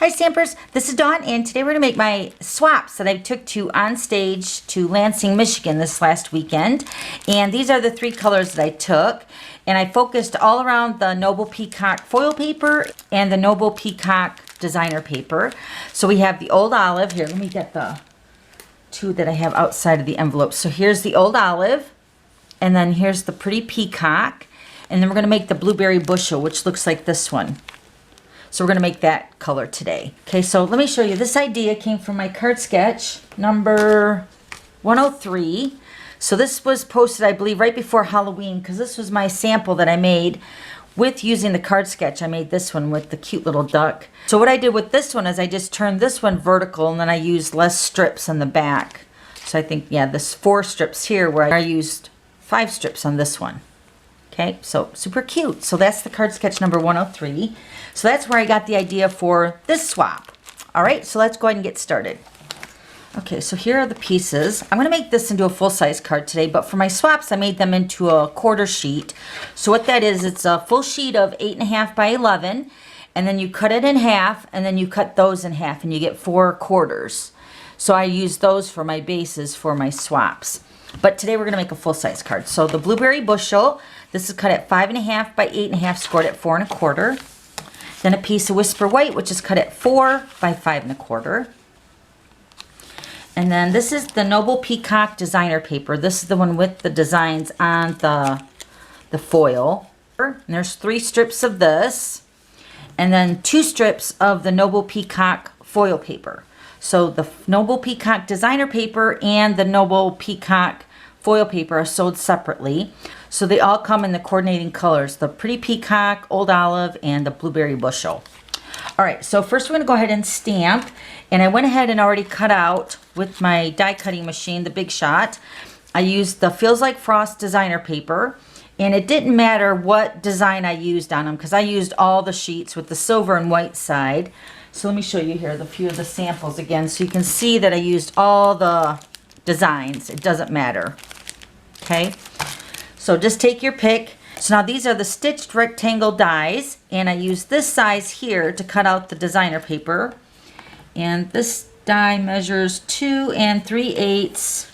Hi Stampers, this is Dawn, and today we're going to make my swaps that I took to Onstage to Lansing, Michigan this last weekend. And these are the three colors that I took. And I focused all around the Noble Peacock foil paper and the Noble Peacock designer paper. So we have the old olive. Here, let me get the two that I have outside of the envelope. So here's the old olive, and then here's the pretty peacock. And then we're going to make the blueberry bushel, which looks like this one. So we're going to make that color today. Okay, so let me show you. This idea came from my card sketch number 103. So this was posted, I believe, right before Halloween, because this was my sample that I made with using the card sketch. I made this one with the cute little duck. So what I did with this one is I just turned this one vertical, and then I used less strips on the back. So I think, yeah, this 4 strips here, where I used 5 strips on this one. Okay, so super cute. So that's the card sketch number 103. So that's where I got the idea for this swap. All right, so let's go ahead and get started. Okay, so here are the pieces. I'm going to make this into a full-size card today, but for my swaps, I made them into a quarter sheet. So what that is, it's a full sheet of 8.5 by 11, and then you cut it in half, and then you cut those in half, and you get 4 quarters. So I use those for my bases for my swaps. But today we're going to make a full-size card. So the blueberry bushel, this is cut at 5.5 by 8.5, scored at 4 1/4. Then a piece of Whisper White, which is cut at 4 by 5 1/4. And then this is the Noble Peacock designer paper. This is the one with the designs on the foil. And there's 3 strips of this, and then 2 strips of the Noble Peacock foil paper. So the Noble Peacock designer paper and the Noble Peacock foil paper are sold separately. So they all come in the coordinating colors, the pretty peacock, old olive, and the blueberry bushel. All right, so first we're gonna go ahead and stamp. And I went ahead and already cut out with my die cutting machine, the Big Shot. I used the Feels Like Frost designer paper. And it didn't matter what design I used on them, because I used all the sheets with the silver and white side. So let me show you here the few of the samples again, so you can see that I used all the designs. It doesn't matter. Okay, so just take your pick. So now these are the stitched rectangle dies, and I use this size here to cut out the designer paper. And this die measures 2 3/8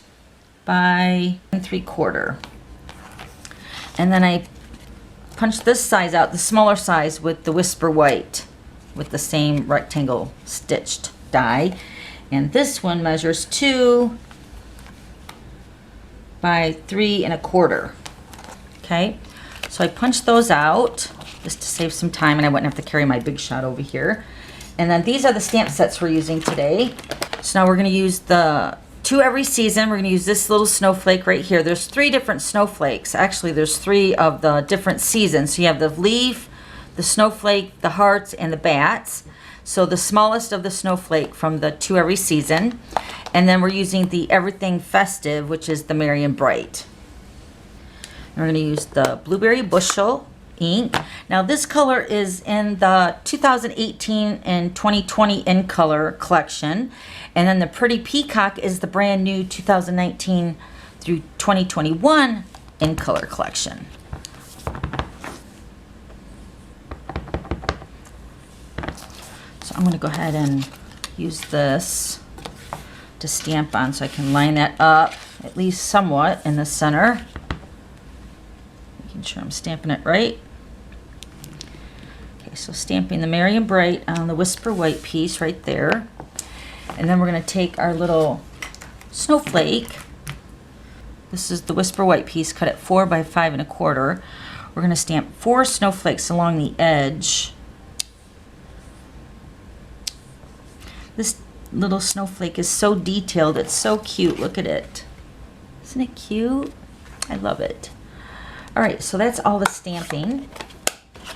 by 3/4. And then I punch this size out, the smaller size, with the Whisper White, with the same rectangle stitched die. And this one measures 2 by 3 1/4. Okay, so I punched those out just to save some time, and I wouldn't have to carry my Big Shot over here. And then these are the stamp sets we're using today. So now we're going to use the 2 Every Season. We're going to use this little snowflake right here. There's 3 different snowflakes. Actually, there's 3 of the different seasons. So you have the leaf, the snowflake, the hearts, and the bats. So the smallest of the snowflake from the 2 Every Season. And then we're using the Everything Festive, which is the Merry and Bright. And we're going to use the Blueberry Bushel ink. Now this color is in the 2018 and 2020 in color collection. And then the Pretty Peacock is the brand new 2019 through 2021 in color collection. So I'm going to go ahead and use this to stamp on, so I can line that up at least somewhat in the center. Making sure I'm stamping it right. Okay, so stamping the Merry and Bright on the Whisper White piece right there. And then we're going to take our little snowflake. This is the Whisper White piece cut at 4 by 5 1/4. We're going to stamp 4 snowflakes along the edge. This little snowflake is so detailed. It's so cute. Look at it. Isn't it cute? I love it. All right, so that's all the stamping.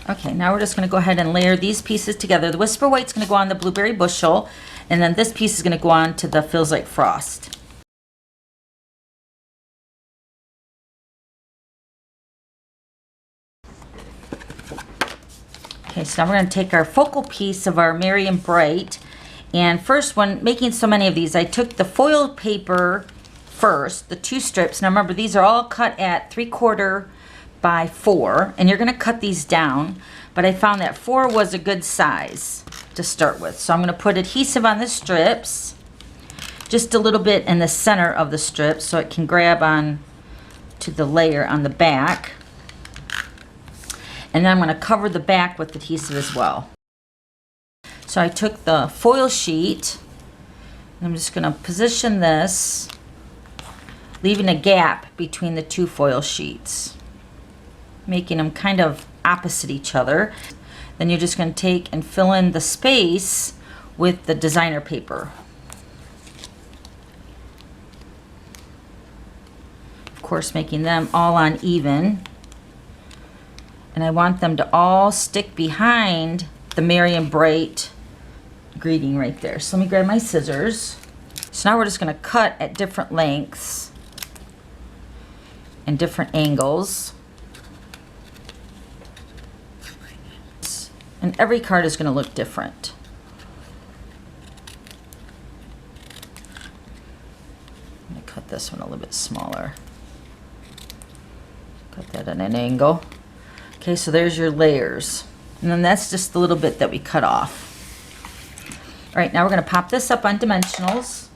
Okay, now we're just going to go ahead and layer these pieces together. The Whisper White's going to go on the blueberry bushel, and then this piece is going to go on to the Feels Like Frost. Okay, so now we're going to take our focal piece of our Merry and Bright. And first, when making so many of these, I took the foil paper first, the 2 strips. Now remember, these are all cut at 3/4 by 4, and you're going to cut these down, but I found that 4 was a good size. to start with. So I'm going to put adhesive on the strips, just a little bit in the center of the strip so it can grab on to the layer on the back. And then I'm going to cover the back with adhesive as well. So I took the foil sheet, and I'm just going to position this, leaving a gap between the two foil sheets, making them kind of opposite each other. Then you're just going to take and fill in the space with the designer paper. Of course, making them all uneven. And I want them to all stick behind the Merry and Bright greeting right there. So let me grab my scissors. So now we're just going to cut at different lengths and different angles. And every card is going to look different. I'm going to cut this one a little bit smaller. Cut that at an angle. Okay, so there's your layers. And then that's just the little bit that we cut off. All right, now we're going to pop this up on dimensionals.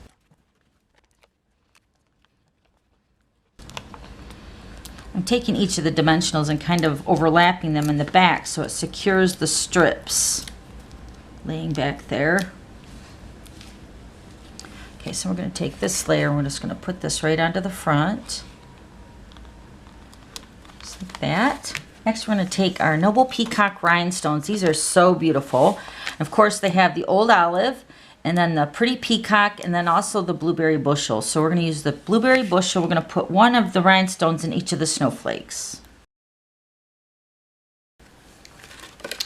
I'm taking each of the dimensionals and kind of overlapping them in the back so it secures the strips. Laying back there. Okay, so we're going to take this layer and we're just going to put this right onto the front. Just like that. Next, we're going to take our Noble Peacock rhinestones. These are so beautiful. Of course, they have the old olive, and then the pretty peacock, and then also the blueberry bushel. So we're going to use the blueberry bushel. We're going to put one of the rhinestones in each of the snowflakes.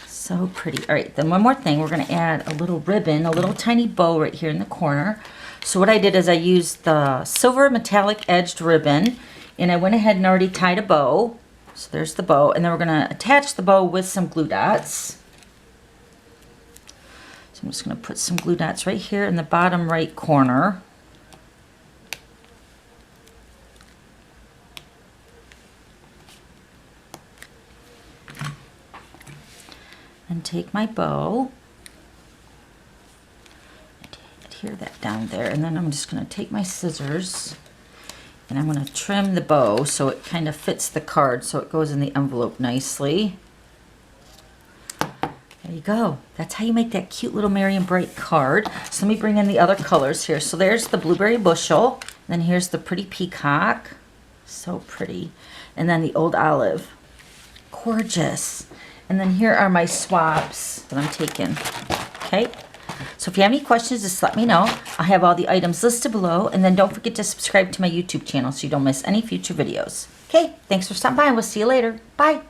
So pretty. All right, then one more thing. We're going to add a little ribbon, a little tiny bow right here in the corner. So what I did is I used the silver metallic edged ribbon, and I went ahead and already tied a bow. So there's the bow, and then we're going to attach the bow with some glue dots. So I'm just going to put some glue dots right here in the bottom right corner. And take my bow, adhere that down there, and then I'm just going to take my scissors and I'm going to trim the bow so it kind of fits the card so it goes in the envelope nicely. There you go. That's how you make that cute little Merry and Bright card. So let me bring in the other colors here. So there's the blueberry bushel. Then here's the pretty peacock. So pretty. And then the old olive. Gorgeous. And then here are my swaps that I'm taking. Okay. So if you have any questions, just let me know. I'll have all the items listed below. And then don't forget to subscribe to my YouTube channel so you don't miss any future videos. Okay. Thanks for stopping by. We'll see you later. Bye.